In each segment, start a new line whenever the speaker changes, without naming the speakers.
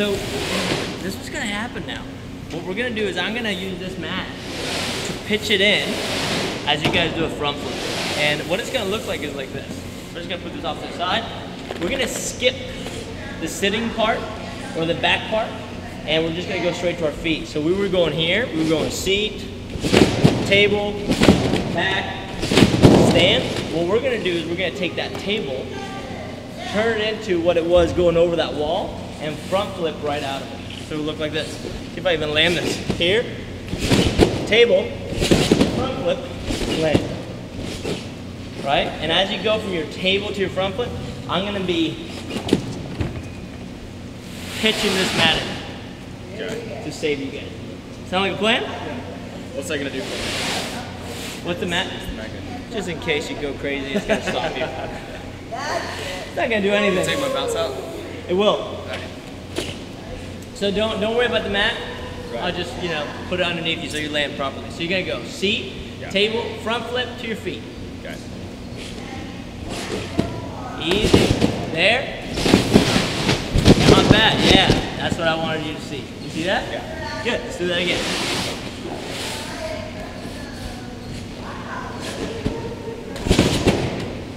So this is what's gonna happen now. What we're gonna do is I'm gonna use this mat to pitch it in as you guys do a front flip. And what it's gonna look like is like this. We're just gonna put this off to the side. We're gonna skip the sitting part or the back part, and we're just gonna go straight to our feet. So we were going here, we were going seat, table, back, stand. What we're gonna do is we're gonna take that table, turn it into what it was going over that wall, and front flip right out of it. So it'll look like this. See if I even land this. Here, table, front flip, land. Right? And as you go from your table to your front flip, I'm gonna be pitching this mat in to save you guys. Sound like a plan?
Yeah. What's that gonna do for me?
What's the mat? Just in case you go crazy, it's gonna stop you. It's not gonna do anything.
Take my bounce out?
It will.
Okay.
So don't worry about the mat.
Right.
I'll just, put it underneath you so you land properly. So you're gonna go seat, table, front flip to your feet.
Okay.
Easy. There. Not bad. Yeah. That's what I wanted you to see. You see that?
Yeah.
Good. Let's do that again.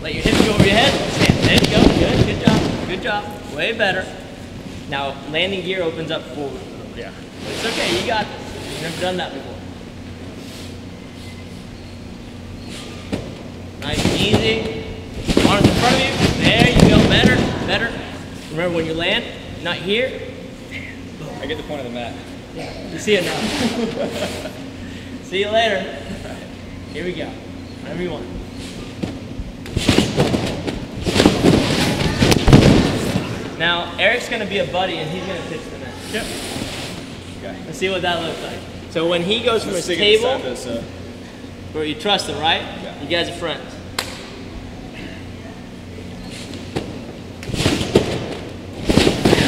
Let your hips go over your head. Stand. There you go. Good. Good job. Good job. Way better. Now, landing gear opens up forward.
Yeah.
But it's okay. You got this. You've never done that before. Nice and easy. Arms in front of you. There you go. Better. Better. Remember, when you land, not here.
I get the point of the mat.
You see it now. See you later. Here we go. Whatever you want. Now, Eric's going to be a buddy, and he's going to pitch the mat.
Yep. Okay.
Let's see what that looks like. So when he goes from his table, where you trust him, right?
Yeah.
You guys are friends.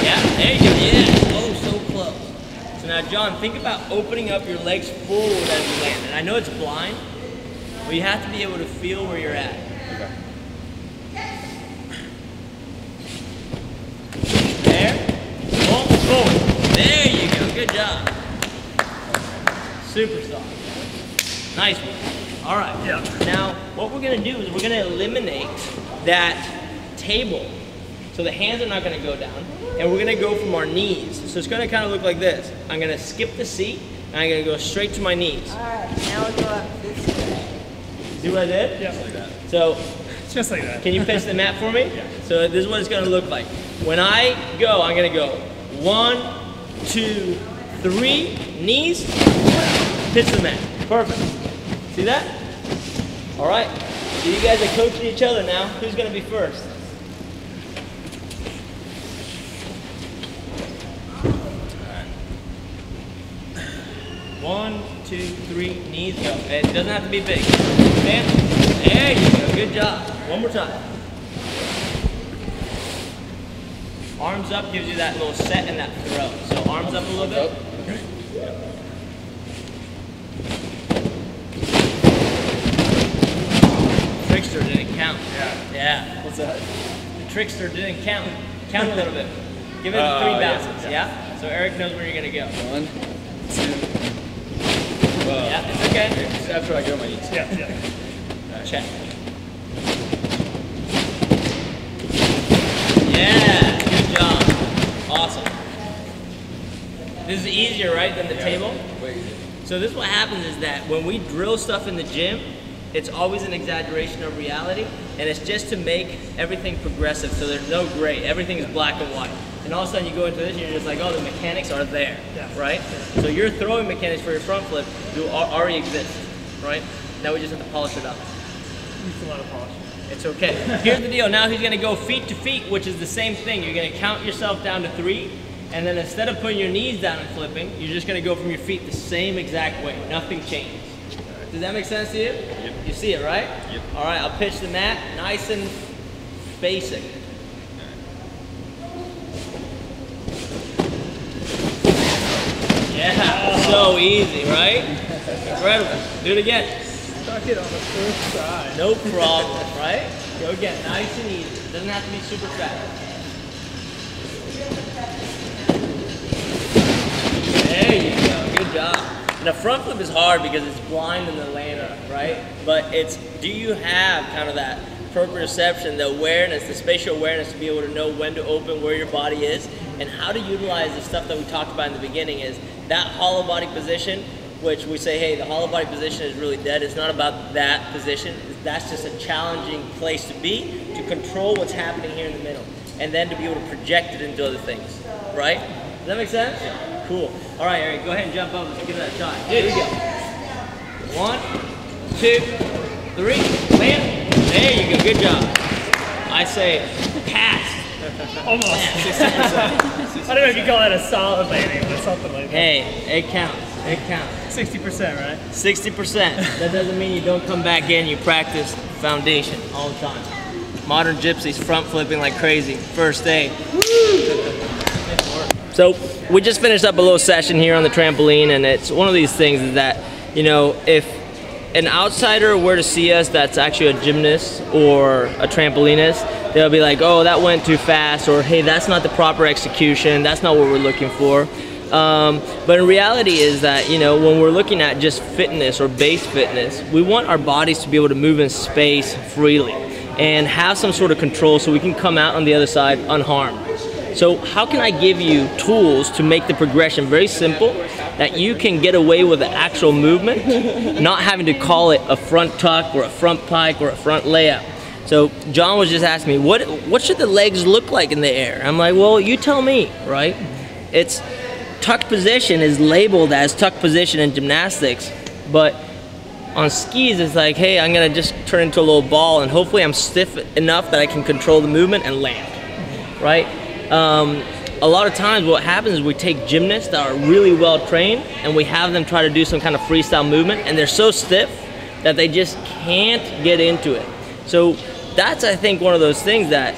Yeah, there you go. Yeah. Oh, so close. So now, John, think about opening up your legs forward as you land. And I know it's blind, but you have to be able to feel where you're at.
Okay.
There. Boom, forward. There you go. Good job. Super soft. Nice one. All right.
Yeah.
Now, what we're going to do is we're going to eliminate that table. So the hands are not going to go down. And we're going to go from our knees. So it's going to kind of look like this. I'm going to skip the seat, and I'm going to go straight to my knees.
All right. Now we'll go up this way.
See what I did?
Yeah. Just like that.
So,
Just like that.
can you pitch the mat for me?
Yeah.
So this is what it's going to look like. When I go, I'm going to go 1, 2, 3, knees, pitch the mat. Perfect. See that? All right. So you guys are coaching each other now. Who's going to be first? One, 2, 3, knees, go. It doesn't have to be big. Stand. There you go. Good job. One more time. Arms up gives you that little set and that throw. So arms up a little bit.
Okay.
Trickster didn't count.
Yeah.
Yeah.
What's that?
The trickster didn't count. Count a little bit. Give it 3 bounces. Yeah. So Eric knows where you're gonna go.
1, 2.
Yeah, it's okay.
Just after I get on my knees.
Yeah. Check. Yeah. Good job. Awesome. This is easier, right, than the table?
Wait.
So this is what happens is that when we drill stuff in the gym, it's always an exaggeration of reality, and it's just to make everything progressive so there's no gray. Everything is black and white. And all of a sudden you go into this and you're just like, oh, the mechanics are there, right? So your throwing mechanics for your front flip already exist, right? Now we just have to polish it up.
Needs a lot of polish.
It's okay. Here's the deal. Now he's going to go feet to feet, which is the same thing. You're going to count yourself down to 3, and then instead of putting your knees down and flipping, you're just going to go from your feet the same exact way. Nothing changes. Does that make sense to you?
Yep.
You see it, right?
Yep.
All right, I'll pitch the mat nice and basic. Yeah, so easy, right? Incredible. Do it again.
Stuck it on the first side.
No problem, right? Go again, nice and easy. Doesn't have to be super fast. job. And a front flip is hard because it's blind in the lander, right? But it's, do you have kind of that proprioception, the awareness, the spatial awareness to be able to know when to open, where your body is, and how to utilize the stuff that we talked about in the beginning is that hollow body position, which we say, hey, the hollow body position is really dead. It's not about that position. That's just a challenging place to be, to control what's happening here in the middle, and then to be able to project it into other things, right? Does that make sense? Cool. All right, Eric, go ahead and jump up. Let's give it that shot. Here we go. 1, 2, 3, land. There you go, good job. I say pass.
Almost. 60%. I don't know if you call that a solid landing, but something like that.
Hey, it counts. It counts.
60%, right?
60%. That doesn't mean you don't come back in, you practice foundation all the time. Modern Gypsies front flipping like crazy. First day. So we just finished up a little session here on the trampoline, and it's one of these things is that, you know, if an outsider were to see us that's actually a gymnast or a trampolinist, they'll be like, oh, that went too fast, or hey, that's not the proper execution, that's not what we're looking for. But in reality is that, you know, when we're looking at just fitness or base fitness, we want our bodies to be able to move in space freely and have some sort of control so we can come out on the other side unharmed. So how can I give you tools to make the progression very simple, that you can get away with the actual movement, not having to call it a front tuck or a front pike or a front layup? So John was just asking me, what should the legs look like in the air? I'm like, well, you tell me, right? It's tucked position is labeled as tucked position in gymnastics, but on skis it's like, hey, I'm gonna just turn into a little ball and hopefully I'm stiff enough that I can control the movement and land, right? A lot of times what happens is we take gymnasts that are really well trained and we have them try to do some kind of freestyle movement, and they're so stiff that they just can't get into it. So that's, I think, one of those things that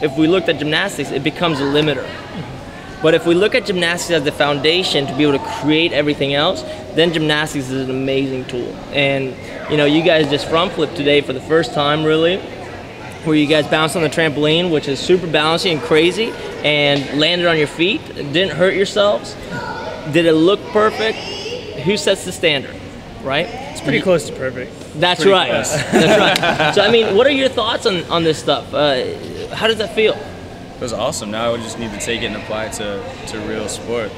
if we looked at gymnastics, it becomes a limiter. But if we look at gymnastics as the foundation to be able to create everything else, then gymnastics is an amazing tool. And you know, you guys just front flipped today for the first time, really, where you guys bounced on the trampoline, which is super bouncy and crazy, and landed on your feet, didn't hurt yourselves. Did it look perfect? Who sets the standard, right?
It's pretty close to perfect.
That's right. That's right. So I mean, what are your thoughts on this stuff? How does that feel?
It was awesome. Now I just need to take it and apply it to real sport.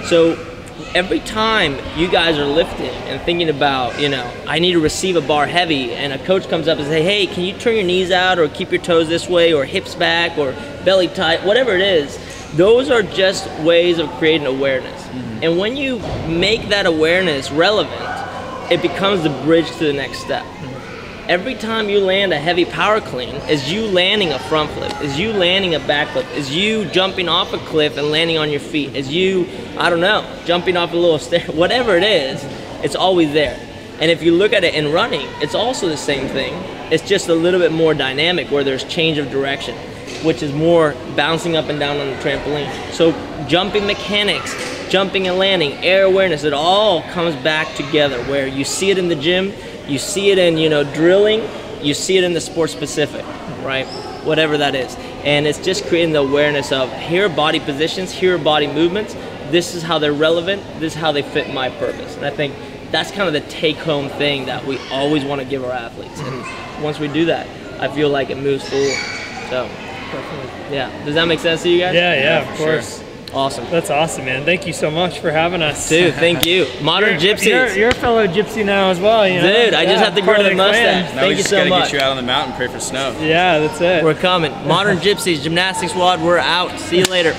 So every time you guys are lifting and thinking about, you know, I need to receive a bar heavy, and a coach comes up and says, hey, can you turn your knees out or keep your toes this way or hips back or belly tight, whatever it is, those are just ways of creating awareness. Mm-hmm. And when you make that awareness relevant, it becomes the bridge to the next step. Every time you land a heavy power clean, is you landing a front flip, is you landing a back flip, is you jumping off a cliff and landing on your feet, is you, I don't know, jumping off a little stair, whatever it is, it's always there. And if you look at it in running, it's also the same thing. It's just a little bit more dynamic where there's change of direction, which is more bouncing up and down on the trampoline. So jumping mechanics, jumping and landing, air awareness, it all comes back together where you see it in the gym, you see it in, you know, drilling, you see it in the sport specific, right? Whatever that is. And it's just creating the awareness of, here are body positions, here are body movements, this is how they're relevant, this is how they fit my purpose. And I think that's kind of the take-home thing that we always want to give our athletes. And once we do that, I feel like it moves forward. So, yeah. Does that make sense to you guys?
Yeah, of course.
Sure. Awesome.
That's awesome, man. Thank you so much for having us.
Dude, thank you. Modern Gypsies.
You're a fellow gypsy now as well, you know?
Dude, I just have to grow the mustache.
Now
Thank you so much.
we just gotta get you out on the mountain and pray for snow.
Yeah, that's it.
We're coming. Modern Gypsies, Gymnastics Squad, we're out. See you later.